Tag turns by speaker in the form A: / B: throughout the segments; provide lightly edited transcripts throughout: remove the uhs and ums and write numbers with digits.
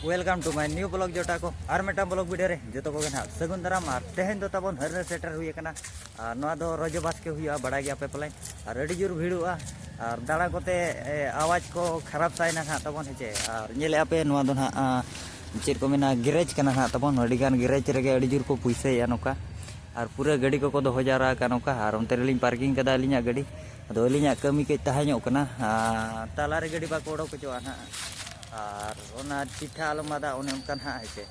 A: welcome to my new blog जोटा को और मेटा ब्लॉग वीडियो रे जो को ना सगुन दाराम और तेहन दो तबन हर सेटर हुई कना नवा दो रजो बास के हुआ बड़ा गया पे पलाइन और अड़ी जोर भिड़ुआ और दाड़ा कोते आवाज को खराब साइना ना तबन हेचे और नेले आपे नवा दो ना चेर को मेना गैरेज कना ना तबन अड़ी गान गैरेज रेगे अड़ी जोर को पुइसे या नोका और पूरा गाड़ी को दो जारा का नोका और उनते रेलिंग पार्किंग कदा अलिया गाड़ी अदो अलिया कमी के तहाño कना ताला रे गाड़ी बाको ओडो को ना और ओना चिठा आलमादा ओने उनकान हा हेचे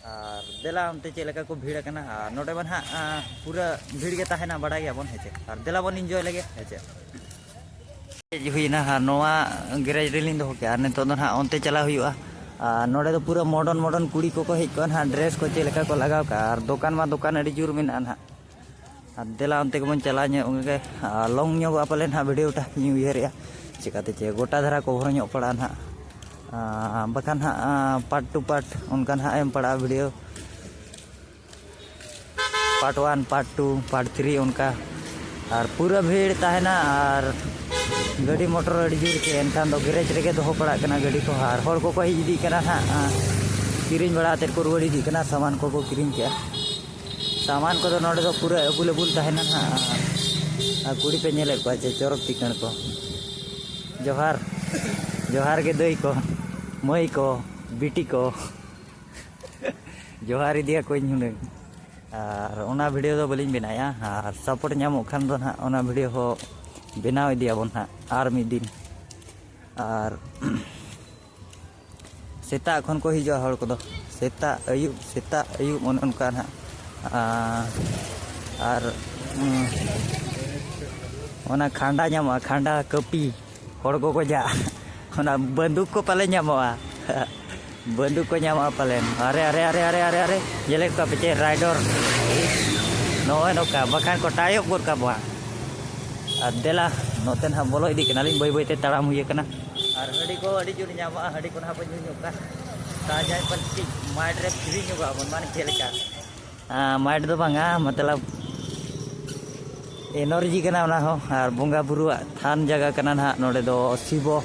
A: और देला उनते चेलेका को भीड़ कना नोडे बन हा पूरा भीड़ के ताहेना बड़ा गया बन हेचे और देला बन एंजॉय लगे हेचे हुईना नोआ गैरेज रेलिंग दो के ने तो हा ओनते चला हुआ नोडे तो पूरा मॉडर्न कुड़ी को हेज कन हा ड्रेस को चेलेका को लगाव का और दुकान मा दुकान अड़ी जुर मेना ना और देला उनते को बन चला उनके लॉन्ग ᱧᱚᱜ पालेन हा वीडियो टा उयहर चिकाते चे गोटा धारा को भर पड़ा ना बखान पार्ट टू पार्ट उनकान एम पड़ा वीडियो पार्ट 1 पार्ट 2 पार्ट 3 उनका और पूरा भीड़ ताहेना और गाड़ी मोटर अड़ी जोर के एनखान दो गैरेज रेगे दो पड़ा कना गाड़ी को और हर को हिदी कना किरिंग बड़ा ते को रुवाड़ी दी कना सामान को किरिंग के सामान को नोडे दो पूरा अबुल ताहेना कुड़ी पे नेले को चोरक तिकण को जोहार जोहार के दई को मई को बिटी को जोहार दिया को हुने और ओना वीडियो दो बलिंग बनाया और सपोर्ट नामो खान दो ना ओना वीडियो हो बनाव दिया बन ना और मिद दिन और सेता खन को हिजो हर को दो सेता अयुब उनका ना और ओना खांडा नामो खांडा कपी हर को जा ओना बंदूक को पाले नामोआ बंदूक को नामोआ पालेन अरे अरे अरे अरे अरे अरे जेले को पचे राइडर नोए नोका बखान को टायप गोर का बा देला नोतेन हा बोलो इदी कनालिन बई बई ते ताड़ाम हुई कना और हडी को अडी जुर नामोआ हडी को ना पजु नुका ताजाय पलटी माइड रे फ्री नुका बन मान खेलका माइड दो बांगा मतलब एनर्जी कना ना हो और बोंगा बुरु थान जगह कना ना नोडे दो शिवो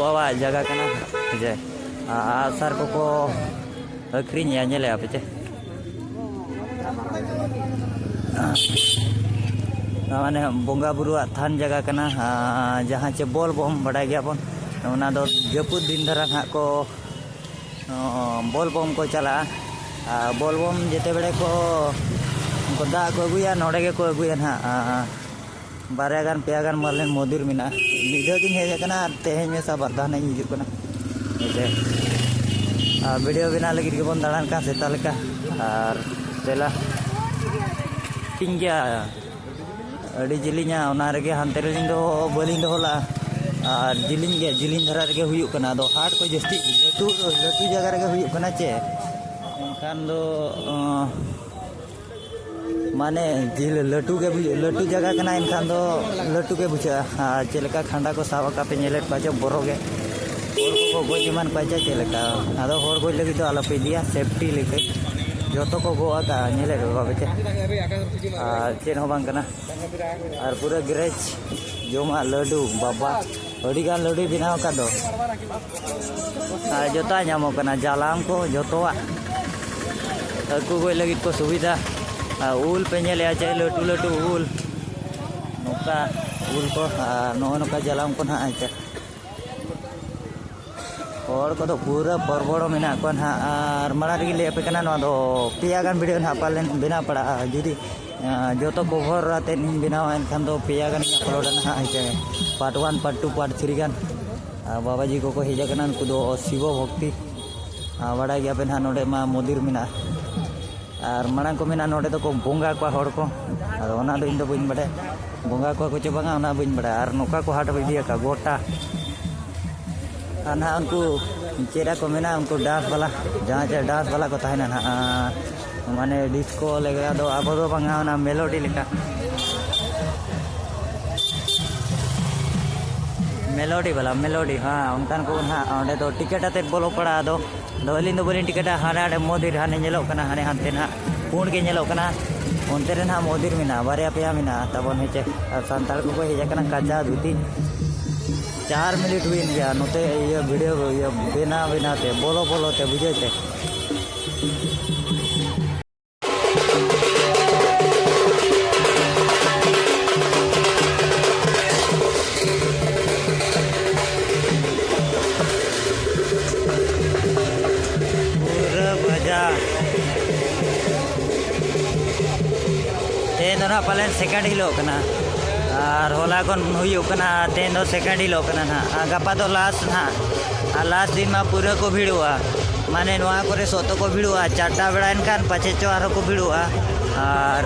A: बाबा जगह कना जे आसार को अक्रिन या नेले आपे माने बोंगा बुरु थान जगह कना जहाँ चे बोल बम बड़ा गया बन ओना दो जपुद दिन धरा ना को बोल बम को चला बोल बम जेते बेड़े को दा को अगुया नोडे के को अगुया ना बारे गान पे गान मारलेन मधुर मिना निधो दिन हेज कना तेहेज में सब बाधा नहीं हिजुक कना वीडियो बना लगी के बन दाड़ान का सेता लेका और तेला टिंगिया अड़ी जिलिंगा ओना रेगे हानते रेलिंग दो बलिंग दो होला और जिलिंग धरा रेगे हुयुक कना दो हाट को जस्ती लटू जगह रेगे हुयुक कना चे एनखान दो माने जिल लटू जगह कना इनखान दो लटू के बुझा चेलका खांडा को सावा का पे नेले पाचे बोरोगे को गोज मान पाचे चेलका आदो होर गोज लगी तो आलो पे दिया सेफ्टी लेके जोतो को गोआ का नेले बाबा बेचे चेन हो बांग कना और पूरा गैरेज जोमा लड्डू बाबा अड़ी गान लड्डू बनाव का दो जोता नामो कना जालाम को जोतोआ अकु गोज लगी को सुविधा उल पे नेले चाहे लटू लटू उल नौका उल को नौका जलाम को ना आचा और को तो पूरा परबड़ो मेना को ना और मारा रे ले पे कना दो पेया गान वीडियो ना पालेन बिना पड़ा जुदी जो तो कवर राते नी बिनाव एनखान दो पेया गान अपलोड ना आचा पार्ट 1 पार्ट 2 पार्ट 3 गान बाबा जी को हेजा कना उनको दो शिव भक्ति बड़ा गया पे ना नोडे मा मोदिर मेना और मांग को मेना नोडे तो को बोंगा को हड़ को ओना दो इन दो बइन बड़े बोंगा को चे बांगा ओना बइन बड़ा और नोका को हाट बिदिया का गोटा ना उनको चेरा को मेना उनको डांस वाला जहाँ चे डांस वाला को ताहेना ना माने डिस्को लेगा दो अब दो बांगा ओना मेलोडी लेका मेलोडी वाला मेलोडी हाँ उनकान को ना ओंडे दो टिकट आते बोलो पड़ा दो अली दो बोलिन टिकट हाने मोदिर हाने नेलो कना हाने हानते ना पुण के नेलो कना ओनते रे ना मोदिर मिना बारे पेया मिना तबन हेचे सानताल को हेज कना काजा धुती 4 मिनट हुई गया नोते ये वीडियो ये बिना बिनाते बोलो बोलो ते बुझे पूरा भजा तेन ना पालन सेकंड हिलो कना और होला कौन हुई कना तेन दो सेकंड हिलो कना ना गपा दो लास्ट ना लास्ट दिन में पूरा को भिड़ुआ माने नोआ करे सोतो को भिड़ुआ 4टा बेड़ा एनखान पाचे चो आरो को भिड़ुआ और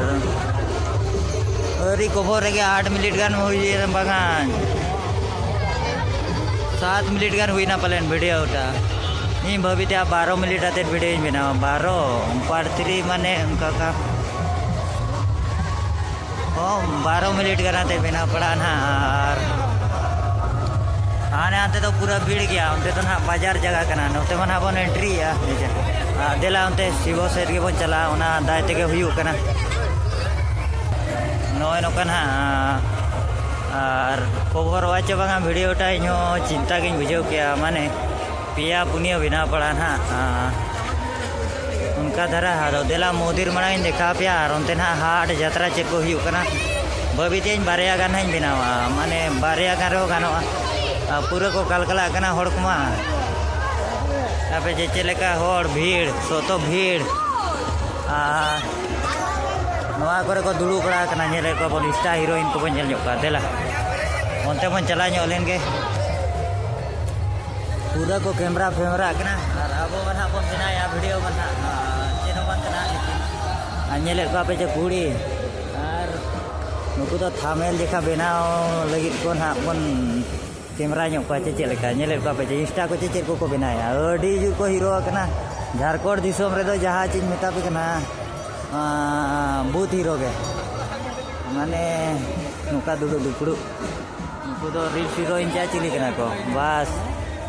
A: अरी कवर रे 8 मिनट गान हुई बागान 7 मिनट गान हुई ना पालन वीडियोटा नी भाभी 12 मिनट आते वीडियो बना 12 पार्ट 3 माने उनका का 12 मिनट कराते बिना पड़ा ना आने आते तो पूरा भीड़ गया उनते तो ना बाजार जगह करना नोते मना बन एंट्री देला उनते शिवो सेट के बन चला उना दायते के हुई करना नोय नोकन हा और खबर वाचे बांगा वीडियो टा इनो चिंता गिन बुझाव किया माने पिया पुनिया बिना पड़ा ना उनका धरा हादो देला मोदिर मना देखा पे और उनते ना हाट यात्रा चेक को हुई करना भाभी बारिया गान हई बनावा माने बारिया गान रो गानोआ पूरा को कलकला करना होड़ कुमा आपे जे लेका होड़ भीड़ सोतो भीड़ नोआ करे को दुड़ू बड़ा करना नेले को बन स्टार हीरोइन को बन जल का देला ओनते बन चला ᱧᱚᱜ len ge पूरा को कैमरा फेमरा करना और अब बना बन बनाया वीडियो बना चेनो बन करना नेले को आपे जे कुड़ी और नुकु तो थामेल देखा बनाओ लगित को ना बन कैमरा ᱧᱚᱜ को चे लेका नेले को आपे जे इंस्टा को चे को बनाया अडी जुर को हीरो करना झारखंड दिसोम रे दो जहां चिन मेता पे करना बूथ हीरो के माने नुका दुडू दुपड़ू नुकु दो रील्स हीरोइन चा चिली करना को बस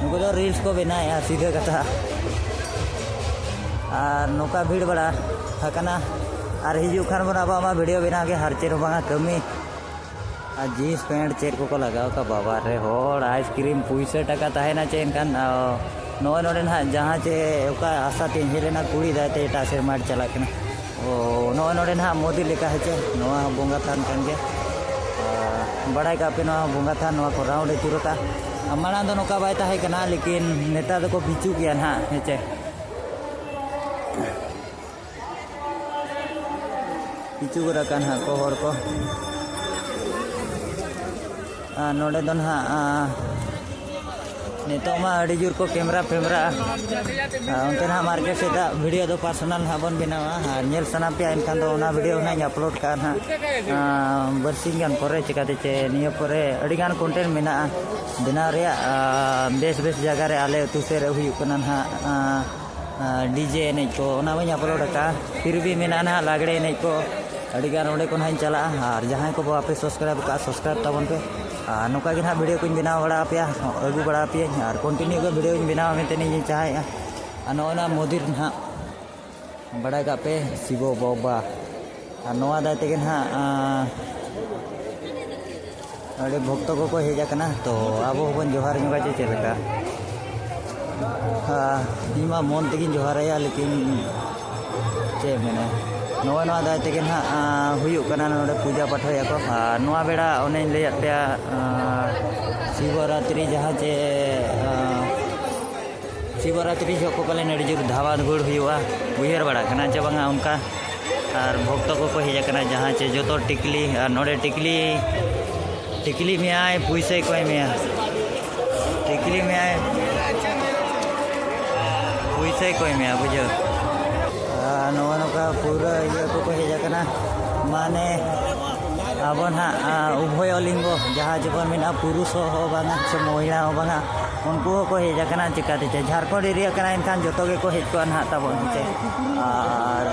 A: नुकु दो रील्स को बनाया सीधे कथा और नुका भीड़ बड़ा हकना और हिजू खान बना बाबा वीडियो बना के हर चेर बांगा कमी और जीन्स पैंट चेर को लगाओ का बाबा रे होड़ आइसक्रीम 200 टाका तहना चे एनखान नोय नोडे ना जहाँ चे ओका आशा तीन हेलेना कुड़ी दाते एटा सेरमाट चला कना नोय नोडे ना मोदी लेका है नोआ बोंगा थान कन के बड़ा का पे नोआ बोंगा थान नोआ को राउंड चुरका माना दो नोका बाय ताहे कना लेकिन नेता दो को बिचू किया ना हेचे बिचू गरा कान हा को होड़ को नोडे दो ना नितो मा अड़ी जोर को कैमरा फेमरा उनते ना मार्केट से वीडियो दो पर्सनल हा बन बनावा और नेल सना पे एनखान दो ना वीडियो ना अपलोड का ना बरसिंग गान परे चिकाते चे नियो परे अड़ी गान कंटेंट मेना बिना रे बेस बेस जगह रे आले तुसे रे हुई कना ना डीजे ने को ना वही अपलोड का फिर भी मेना ना लागड़े ने को अड़ी गान ओडे को ना चला और जहां को आपे सब्सक्राइब का सब्सक्राइब तबन पे नौका के ना वीडियो को बनाव बड़ा पे अगू बड़ा पे और कंटिन्यू को वीडियो बनाव में तेनी चाहे नोना मोदी ना बड़ा का पे शिवो बाबा नोआ दाते के ना अड़े भक्त को हेजा कना तो अब बन जोहार नुका चे लेका इमा मन तक जोहार लेकिन चे मैंने नोआ नोआ दाते के ना हुयुक कना नोडे पूजा पाठ होया को नोआ बेड़ा ओने ले पे शिवरात्रि जहाँ चे शिवरात्रि जो को पाले नड़ी जुर धावा गुड़ हुआ उयर बड़ा कना चे बांगा उनका और भक्त को हेजा कना जहाँ चे जो तो टिकली और नोडे टिकली में आए पुइसे कोई में टिकली में आए पुइसे कोई में बुझो नवा नौका पूरा ये को हेजा कना माने अब ना उभय लिंगो जहाँ जबन मेना पुरुष हो बांगा से महिला हो बांगा उनको को हेजा कना चिकाते चे झारखंड एरिया कना इनखान जोतो के को हेज को ना तबन चे और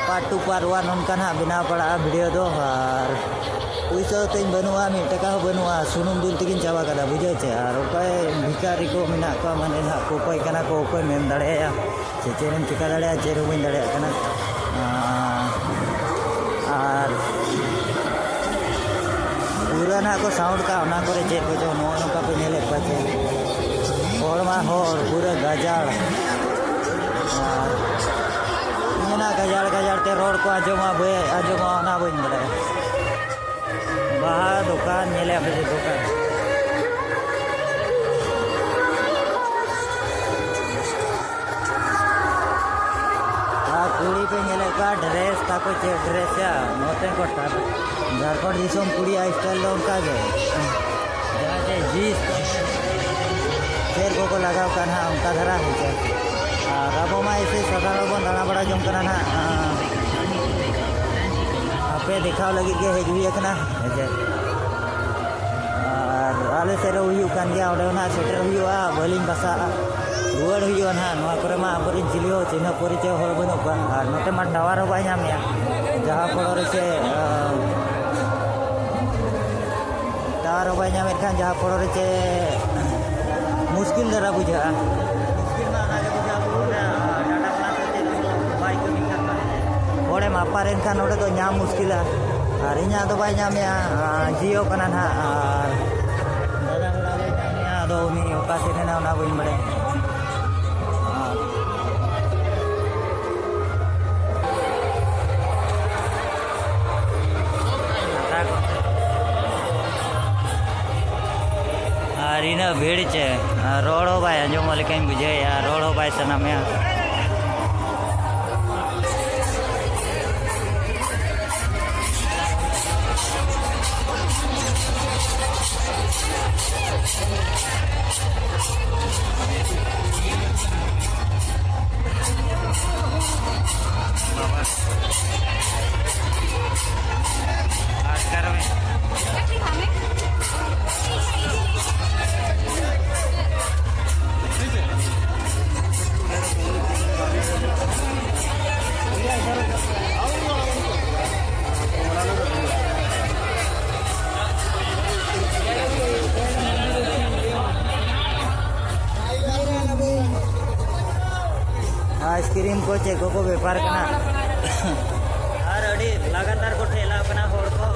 A: पार्ट 2 पार्ट 1 उनका ना बिना पड़ा वीडियो दो और पैसा तीन बनुआ मी टका बनुआ सुनुम दुल तकिन चाबा कदा बुझे चे और ओकय भिखारी को मेना को माने ना को कोई कना को कोई मेम दाड़ेया चे चेरम चिका दाड़ेया चेर बइन दाड़ेया कना और पूरा ना को साउंड का ना करे चेक को जो नो नो का पे नेले पाचे और मा होर पूरा गजाड़ ना गजाड़ ते रोड को आजमा ना बन बड़े बाहर दुकान नेले पे दुकान कुड़ी पे नेले का ड्रेस ताको चे ड्रेस या नोते को झारखंड दिसम कुड़ी स्टाइल लो उनका गे जहाँ से जीस शेर को लगाव का ना उनका धरा है चे राबो मा ऐसे साधारण बन दाना बड़ा जम करना ना आपे दिखाव लगी के हेजुई एकना है आले सेरे हुई कान गया ओडे ना सेटर हुआ बलिंग बसा रुआड़ हुआ ना नवा करे मा आबरिन चिलियो चिन्ह परिचय हर बनुक बा आर नोते मा टावर हो बाय नामया जहाँ फल से टावर हो बाय नाम खान जहाँ फल से मुश्किल धरा बुझा मुश्किल मा ना बुझा डाटा प्लास से बाय कमी करना ओडे मा पारेन खान ओडे तो नाम मुश्किल आर इना तो बाय नामया जियो कना ना आर दादा बड़ा बाय नामया दो उनी ओका से ना ना बइन बड़े रीना भीड़ चे रोड हो भाई अंजो मल कहीं बुझे या रोड हो भाई सना में आइसक्रीम को चेक को व्यापार करना और अड़ी लगातार को ठेला अपना होड़ को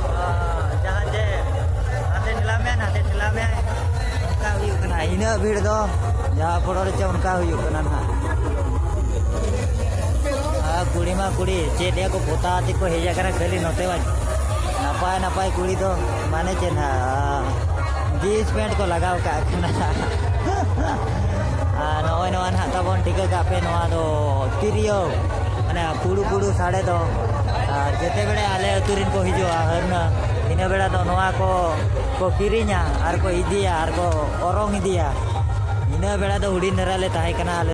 A: जहाँ जे हाथे ठेला में उनका हुई करना इन भीड़ दो जहाँ पड़ो चे उनका हुई करना ना कुड़ी मा कुड़ी चेडिया को पोता आती को हेजा करा खाली नोते वाज नपाय नपाय कुड़ी दो माने चे ना जीन्स पैंट को लगाव का नवा नवा ना तबन टिका कापे नवा दो तिरियो माने पुडू पुडू साड़े दो जेते बेड़े आले अतुरिन को हिजुआ हरना इना बेड़ा दो नवा को किरिña आर को इदिया आर को ओरोंग इदिया इना बेड़ा दो हुडिन धराले ताहे कना